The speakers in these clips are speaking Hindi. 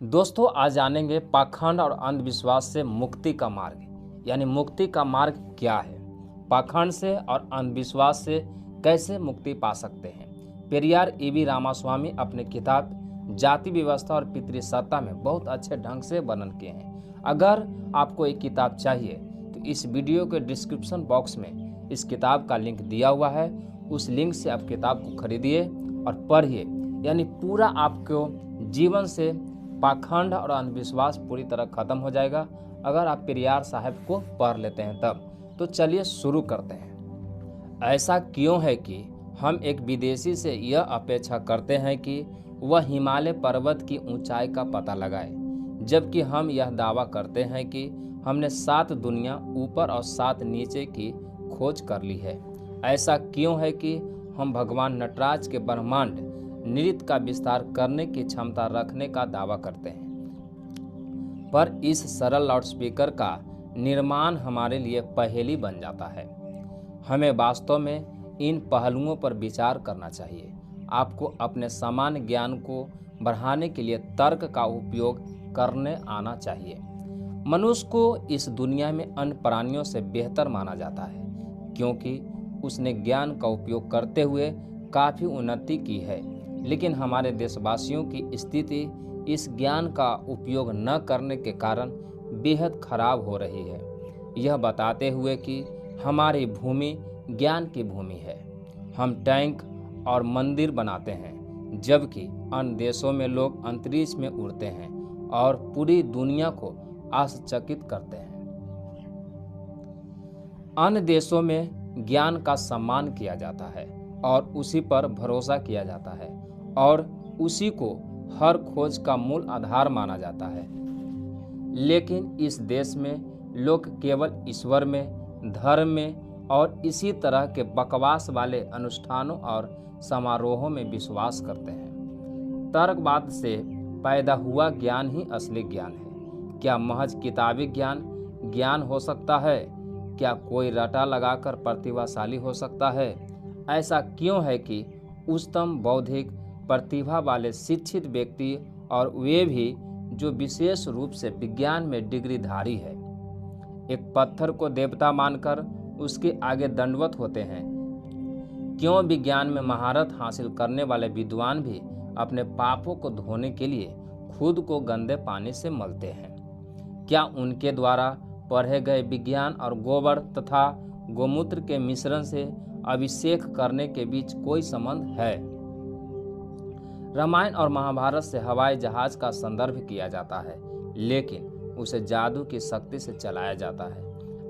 दोस्तों, आज जानेंगे पाखंड और अंधविश्वास से मुक्ति का मार्ग, यानी मुक्ति का मार्ग क्या है। पाखंड से और अंधविश्वास से कैसे मुक्ति पा सकते हैं। पेरियार ईवी रामास्वामी अपने किताब जाति व्यवस्था और पितृसत्ता में बहुत अच्छे ढंग से वर्णन किए हैं। अगर आपको एक किताब चाहिए तो इस वीडियो के डिस्क्रिप्शन बॉक्स में इस किताब का लिंक दिया हुआ है। उस लिंक से आप किताब को खरीदिए और पढ़िए, यानी पूरा आपको जीवन से पाखंड और अंधविश्वास पूरी तरह खत्म हो जाएगा अगर आप पेरियार साहब को पढ़ लेते हैं तब। तो चलिए शुरू करते हैं। ऐसा क्यों है कि हम एक विदेशी से यह अपेक्षा करते हैं कि वह हिमालय पर्वत की ऊंचाई का पता लगाए, जबकि हम यह दावा करते हैं कि हमने 7 दुनिया ऊपर और 7 नीचे की खोज कर ली है। ऐसा क्यों है कि हम भगवान नटराज के ब्रह्मांड नृत्य का विस्तार करने की क्षमता रखने का दावा करते हैं, पर इस सरल लाउडस्पीकर का निर्माण हमारे लिए पहेली बन जाता है। हमें वास्तव में इन पहलुओं पर विचार करना चाहिए। आपको अपने सामान्य ज्ञान को बढ़ाने के लिए तर्क का उपयोग करने आना चाहिए। मनुष्य को इस दुनिया में अन्य प्राणियों से बेहतर माना जाता है, क्योंकि उसने ज्ञान का उपयोग करते हुए काफ़ी उन्नति की है। लेकिन हमारे देशवासियों की स्थिति इस ज्ञान का उपयोग न करने के कारण बेहद खराब हो रही है, यह बताते हुए कि हमारी भूमि ज्ञान की भूमि है। हम टैंक और मंदिर बनाते हैं, जबकि अन्य देशों में लोग अंतरिक्ष में उड़ते हैं और पूरी दुनिया को आश्चर्यचकित करते हैं। अन्य देशों में ज्ञान का सम्मान किया जाता है और उसी पर भरोसा किया जाता है और उसी को हर खोज का मूल आधार माना जाता है। लेकिन इस देश में लोग केवल ईश्वर में, धर्म में और इसी तरह के बकवास वाले अनुष्ठानों और समारोहों में विश्वास करते हैं। तर्कवाद से पैदा हुआ ज्ञान ही असली ज्ञान है। क्या महज किताबी ज्ञान ज्ञान हो सकता है? क्या कोई रटा लगाकर प्रतिभाशाली हो सकता है? ऐसा क्यों है कि उच्चतम बौद्धिक प्रतिभा वाले शिक्षित व्यक्ति, और वे भी जो विशेष रूप से विज्ञान में डिग्रीधारी है, एक पत्थर को देवता मानकर उसके आगे दंडवत होते हैं? क्यों विज्ञान में महारत हासिल करने वाले विद्वान भी अपने पापों को धोने के लिए खुद को गंदे पानी से मलते हैं? क्या उनके द्वारा पढ़े गए विज्ञान और गोबर तथा गोमूत्र के मिश्रण से अभिषेक करने के बीच कोई संबंध है? रामायण और महाभारत से हवाई जहाज का संदर्भ किया जाता है, लेकिन उसे जादू की शक्ति से चलाया जाता है।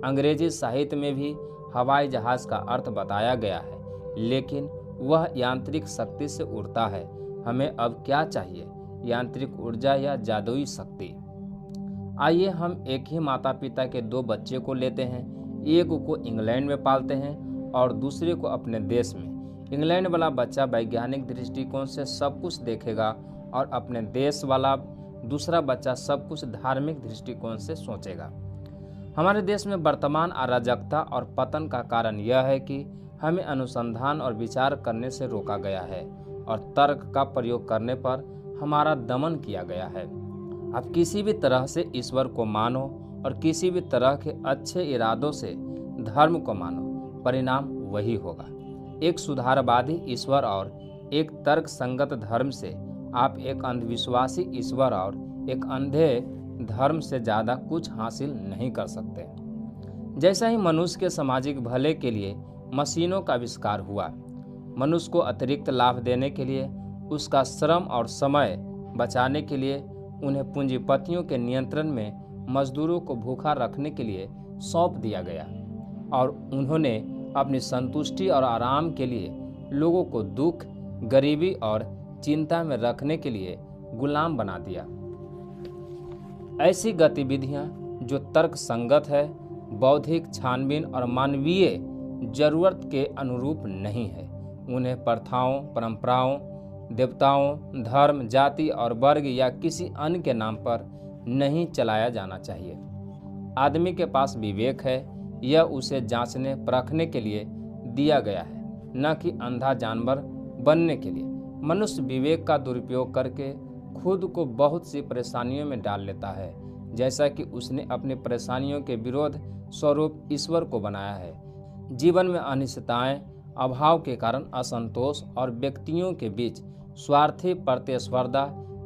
अंग्रेजी साहित्य में भी हवाई जहाज का अर्थ बताया गया है, लेकिन वह यांत्रिक शक्ति से उड़ता है। हमें अब क्या चाहिए, यांत्रिक ऊर्जा या जादुई शक्ति? आइए हम एक ही माता पिता के 2 बच्चे को लेते हैं। एक को इंग्लैंड में पालते हैं और दूसरे को अपने देश में। इंग्लैंड वाला बच्चा वैज्ञानिक दृष्टिकोण से सब कुछ देखेगा और अपने देश वाला दूसरा बच्चा सब कुछ धार्मिक दृष्टिकोण से सोचेगा। हमारे देश में वर्तमान अराजकता और पतन का कारण यह है कि हमें अनुसंधान और विचार करने से रोका गया है और तर्क का प्रयोग करने पर हमारा दमन किया गया है। आप किसी भी तरह से ईश्वर को मानो और किसी भी तरह के अच्छे इरादों से धर्म को मानो, परिणाम वही होगा। एक सुधारवादी ईश्वर और एक तर्क संगत धर्म से आप एक अंधविश्वासी ईश्वर और एक अंधे धर्म से ज़्यादा कुछ हासिल नहीं कर सकते। जैसा ही मनुष्य के सामाजिक भले के लिए मशीनों का आविष्कार हुआ, मनुष्य को अतिरिक्त लाभ देने के लिए, उसका श्रम और समय बचाने के लिए, उन्हें पूंजीपतियों के नियंत्रण में मजदूरों को भूखा रखने के लिए सौंप दिया गया और उन्होंने अपनी संतुष्टि और आराम के लिए लोगों को दुख, गरीबी और चिंता में रखने के लिए गुलाम बना दिया। ऐसी गतिविधियां जो तर्क संगत है, बौद्धिक छानबीन और मानवीय जरूरत के अनुरूप नहीं है, उन्हें प्रथाओं, परंपराओं, देवताओं, धर्म, जाति और वर्ग या किसी अन्य के नाम पर नहीं चलाया जाना चाहिए। आदमी के पास विवेक है, यह उसे जांचने परखने के लिए दिया गया है, न कि अंधा जानवर बनने के लिए। मनुष्य विवेक का दुरुपयोग करके खुद को बहुत सी परेशानियों में डाल लेता है, जैसा कि उसने अपनी परेशानियों के विरोध स्वरूप ईश्वर को बनाया है। जीवन में अनिश्चितताएं, अभाव के कारण असंतोष और व्यक्तियों के बीच स्वार्थी प्रतिस्पर्धा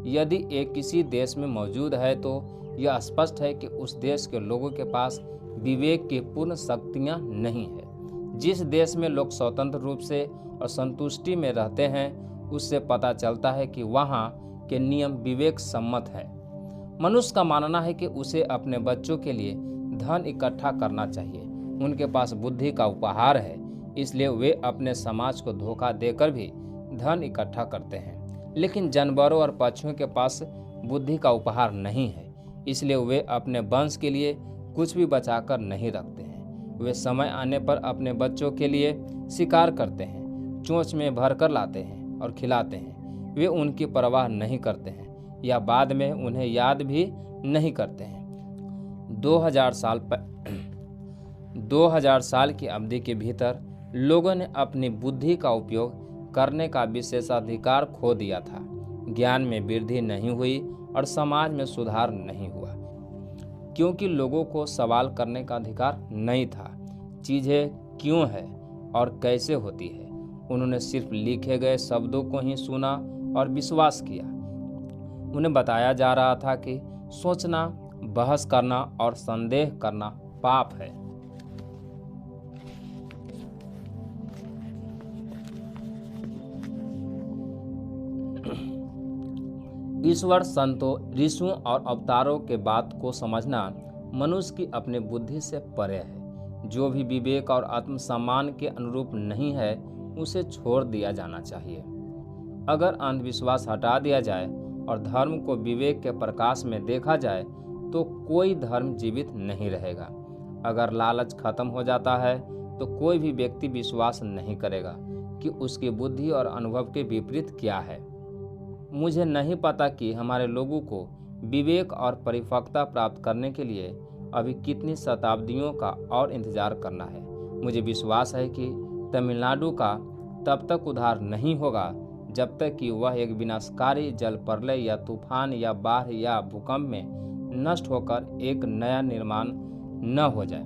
यदि एक किसी देश में मौजूद है तो यह स्पष्ट है कि उस देश के लोगों के पास विवेक की पूर्ण शक्तियां नहीं है। जिस देश में लोग स्वतंत्र रूप से और संतुष्टि में रहते हैं, उससे पता चलता है कि वहाँ के नियम विवेक सम्मत है। मनुष्य का मानना है कि उसे अपने बच्चों के लिए धन इकट्ठा करना चाहिए। उनके पास बुद्धि का उपहार है, इसलिए वे अपने समाज को धोखा देकर भी धन इकट्ठा करते हैं। लेकिन जानवरों और पक्षियों के पास बुद्धि का उपहार नहीं है, इसलिए वे अपने वंश के लिए कुछ भी बचाकर नहीं रखते हैं। वे समय आने पर अपने बच्चों के लिए शिकार करते हैं, चोंच में भरकर लाते हैं और खिलाते हैं। वे उनकी परवाह नहीं करते हैं या बाद में उन्हें याद भी नहीं करते हैं। 2000 साल की अवधि के भीतर लोगों ने अपनी बुद्धि का उपयोग करने का विशेषाधिकार खो दिया था। ज्ञान में वृद्धि नहीं हुई और समाज में सुधार नहीं हुआ, क्योंकि लोगों को सवाल करने का अधिकार नहीं था। चीज़ें क्यों है और कैसे होती है, उन्होंने सिर्फ लिखे गए शब्दों को ही सुना और विश्वास किया। उन्हें बताया जा रहा था कि सोचना, बहस करना और संदेह करना पाप है। ईश्वर, संतों, ऋषियों और अवतारों के बात को समझना मनुष्य की अपनी बुद्धि से परे है। जो भी विवेक और आत्मसम्मान के अनुरूप नहीं है, उसे छोड़ दिया जाना चाहिए। अगर अंधविश्वास हटा दिया जाए और धर्म को विवेक के प्रकाश में देखा जाए तो कोई धर्म जीवित नहीं रहेगा। अगर लालच खत्म हो जाता है तो कोई भी व्यक्ति विश्वास नहीं करेगा कि उसकी बुद्धि और अनुभव के विपरीत क्या है। मुझे नहीं पता कि हमारे लोगों को विवेक और परिपक्वता प्राप्त करने के लिए अभी कितनी शताब्दियों का और इंतजार करना है। मुझे विश्वास है कि तमिलनाडु का तब तक उद्धार नहीं होगा जब तक कि वह एक विनाशकारी जल प्रलय या तूफान या बाढ़ या भूकंप में नष्ट होकर एक नया निर्माण न हो जाए।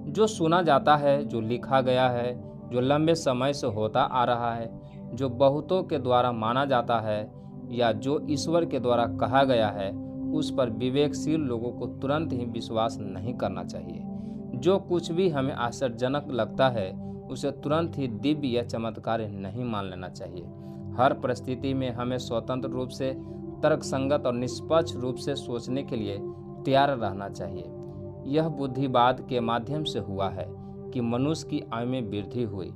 जो सुना जाता है, जो लिखा गया है, जो लंबे समय से होता आ रहा है, जो बहुतों के द्वारा माना जाता है या जो ईश्वर के द्वारा कहा गया है, उस पर विवेकशील लोगों को तुरंत ही विश्वास नहीं करना चाहिए। जो कुछ भी हमें आश्चर्यजनक लगता है उसे तुरंत ही दिव्य या चमत्कारी नहीं मान लेना चाहिए। हर परिस्थिति में हमें स्वतंत्र रूप से, तर्कसंगत और निष्पक्ष रूप से सोचने के लिए तैयार रहना चाहिए। यह बुद्धिवाद के माध्यम से हुआ है कि मनुष्य की आयु में वृद्धि हुई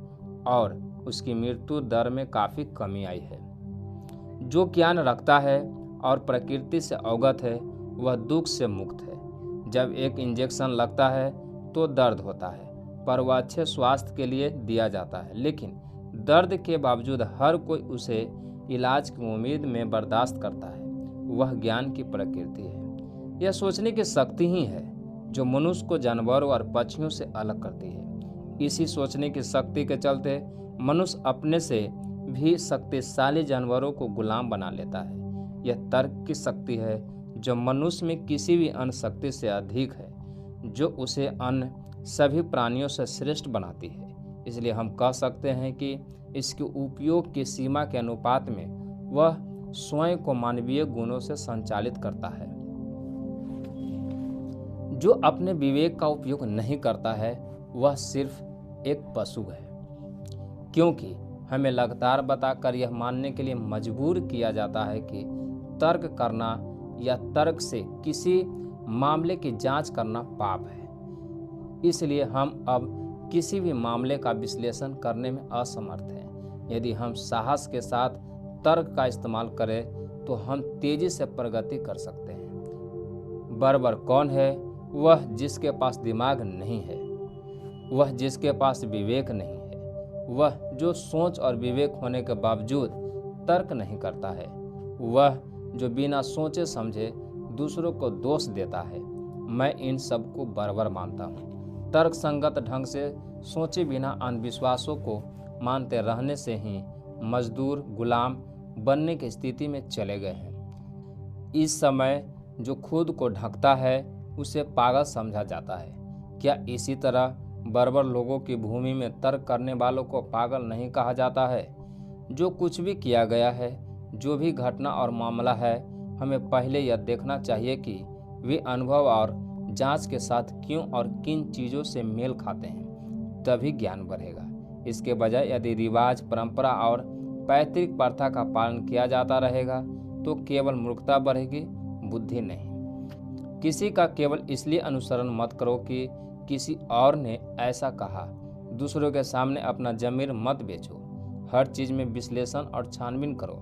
और उसकी मृत्यु दर में काफ़ी कमी आई है। जो ज्ञान रखता है और प्रकृति से अवगत है वह दुख से मुक्त है। जब एक इंजेक्शन लगता है तो दर्द होता है, पर वह अच्छे स्वास्थ्य के लिए दिया जाता है, लेकिन दर्द के बावजूद हर कोई उसे इलाज की उम्मीद में बर्दाश्त करता है। वह ज्ञान की प्रकृति है। यह सोचने की शक्ति ही है जो मनुष्य को जानवरों और पक्षियों से अलग करती है। इसी सोचने की शक्ति के चलते मनुष्य अपने से भी शक्तिशाली जानवरों को गुलाम बना लेता है। यह तर्क की शक्ति है जो मनुष्य में किसी भी अन्य शक्ति से अधिक है, जो उसे अन्य सभी प्राणियों से श्रेष्ठ बनाती है। इसलिए हम कह सकते हैं कि इसके उपयोग की सीमा के अनुपात में वह स्वयं को मानवीय गुणों से संचालित करता है। जो अपने विवेक का उपयोग नहीं करता है वह सिर्फ एक पशु है, क्योंकि हमें लगातार बताकर यह मानने के लिए मजबूर किया जाता है कि तर्क करना या तर्क से किसी मामले की जांच करना पाप है। इसलिए हम अब किसी भी मामले का विश्लेषण करने में असमर्थ हैं। यदि हम साहस के साथ तर्क का इस्तेमाल करें तो हम तेजी से प्रगति कर सकते हैं। बर्बर कौन है? वह जिसके पास दिमाग नहीं है, वह जिसके पास विवेक नहीं है, वह जो सोच और विवेक होने के बावजूद तर्क नहीं करता है, वह जो बिना सोचे समझे दूसरों को दोष देता है। मैं इन सब को बर्बर मानता हूँ। तर्क संगत ढंग से सोचे बिना अंधविश्वासों को मानते रहने से ही मजदूर गुलाम बनने की स्थिति में चले गए हैं। इस समय जो खुद को ढकता है उसे पागल समझा जाता है। क्या इसी तरह बर्बर लोगों की भूमि में तर्क करने वालों को पागल नहीं कहा जाता है? जो कुछ भी किया गया है, जो भी घटना और मामला है, हमें पहले यह देखना चाहिए कि वे अनुभव और जांच के साथ क्यों और किन चीज़ों से मेल खाते हैं, तभी ज्ञान बढ़ेगा। इसके बजाय यदि रिवाज, परंपरा और पैतृक प्रथा का पालन किया जाता रहेगा तो केवल मूर्खता बढ़ेगी, बुद्धि नहीं। किसी का केवल इसलिए अनुसरण मत करो कि किसी और ने ऐसा कहा। दूसरों के सामने अपना ज़मीर मत बेचो। हर चीज़ में विश्लेषण और छानबीन करो।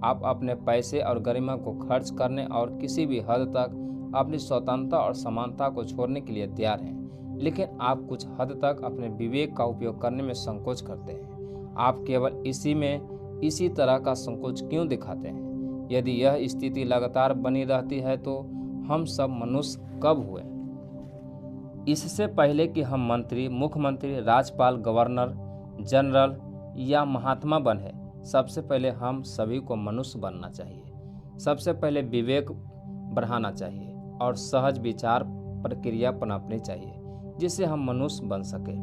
आप अपने पैसे और गरिमा को खर्च करने और किसी भी हद तक अपनी स्वतंत्रता और समानता को छोड़ने के लिए तैयार हैं, लेकिन आप कुछ हद तक अपने विवेक का उपयोग करने में संकोच करते हैं। आप केवल इसी तरह का संकोच क्यों दिखाते हैं? यदि यह स्थिति लगातार बनी रहती है तो हम सब मनुष्य कब हुए? इससे पहले कि हम मंत्री, मुख्यमंत्री, राज्यपाल, गवर्नर जनरल या महात्मा बने, सबसे पहले हम सभी को मनुष्य बनना चाहिए। सबसे पहले विवेक बढ़ाना चाहिए और सहज विचार प्रक्रिया पनपनी चाहिए जिससे हम मनुष्य बन सके।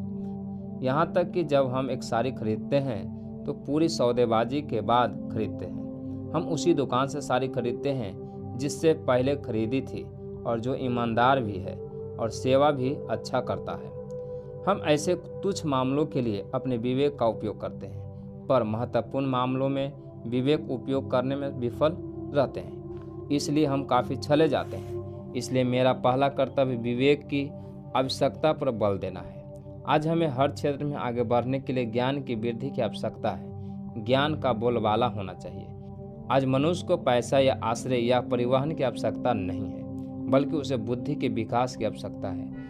यहाँ तक कि जब हम एक साड़ी खरीदते हैं तो पूरी सौदेबाजी के बाद खरीदते हैं। हम उसी दुकान से साड़ी खरीदते हैं जिससे पहले खरीदी थी और जो ईमानदार भी है और सेवा भी अच्छा करता है। हम ऐसे तुच्छ मामलों के लिए अपने विवेक का उपयोग करते हैं, पर महत्वपूर्ण मामलों में विवेक उपयोग करने में विफल रहते हैं, इसलिए हम काफ़ी छले जाते हैं। इसलिए मेरा पहला कर्तव्य विवेक की आवश्यकता पर बल देना है। आज हमें हर क्षेत्र में आगे बढ़ने के लिए ज्ञान की वृद्धि की आवश्यकता है। ज्ञान का बोलबाला होना चाहिए। आज मनुष्य को पैसा या आश्रय या परिवहन की आवश्यकता नहीं है, बल्कि उसे बुद्धि के विकास की आवश्यकता है।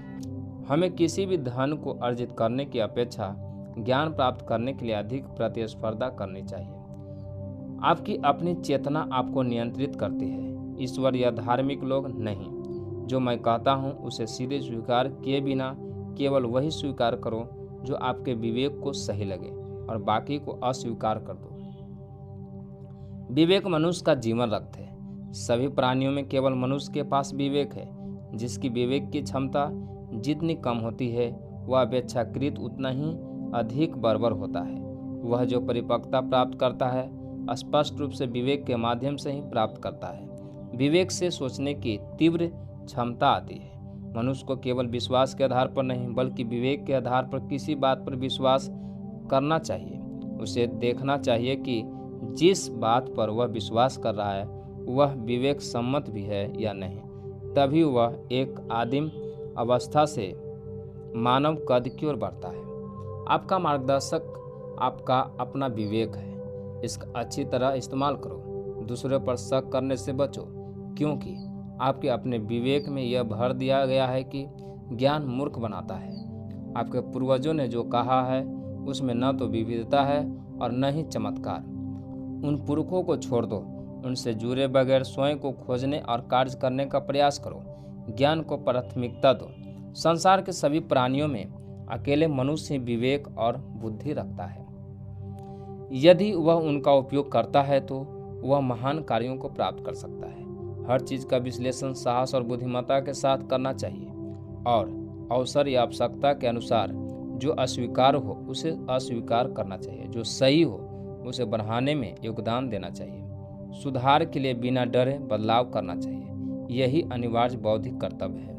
हमें किसी भी धन को अर्जित करने की अपेक्षा ज्ञान प्राप्त करने के लिए अधिक प्रतिस्पर्धा करनी चाहिए। आपकी अपनी चेतना आपको नियंत्रित करती है, ईश्वर या धार्मिक लोग नहीं। जो मैं कहता हूँ उसे सीधे स्वीकार किए बिना केवल वही स्वीकार करो जो आपके विवेक को सही लगे और बाकी को अस्वीकार कर दो। विवेक मनुष्य का जीवन रखते हैं। सभी प्राणियों में केवल मनुष्य के पास विवेक है। जिसकी विवेक की क्षमता जितनी कम होती है वह अपेक्षाकृत उतना ही अधिक बर्बर होता है। वह जो परिपक्वता प्राप्त करता है स्पष्ट रूप से विवेक के माध्यम से ही प्राप्त करता है। विवेक से सोचने की तीव्र क्षमता आती है। मनुष्य को केवल विश्वास के आधार पर नहीं बल्कि विवेक के आधार पर किसी बात पर विश्वास करना चाहिए। उसे देखना चाहिए कि जिस बात पर वह विश्वास कर रहा है वह विवेक सम्मत भी है या नहीं, तभी वह एक आदिम अवस्था से मानव कद की ओर बढ़ता है। आपका मार्गदर्शक आपका अपना विवेक है। इसका अच्छी तरह इस्तेमाल करो। दूसरों पर शक करने से बचो, क्योंकि आपके अपने विवेक में यह भर दिया गया है कि ज्ञान मूर्ख बनाता है। आपके पूर्वजों ने जो कहा है उसमें न तो विविधता है और न ही चमत्कार। उन पुरखों को छोड़ दो, उनसे जुड़े बगैर स्वयं को खोजने और कार्य करने का प्रयास करो। ज्ञान को प्राथमिकता दो। संसार के सभी प्राणियों में अकेले मनुष्य ही विवेक और बुद्धि रखता है। यदि वह उनका उपयोग करता है तो वह महान कार्यों को प्राप्त कर सकता है। हर चीज़ का विश्लेषण साहस और बुद्धिमत्ता के साथ करना चाहिए और अवसर या आवश्यकता के अनुसार जो अस्वीकार हो उसे अस्वीकार करना चाहिए, जो सही हो उसे बढ़ाने में योगदान देना चाहिए। सुधार के लिए बिना डरे बदलाव करना चाहिए। यही अनिवार्य बौद्धिक कर्तव्य है।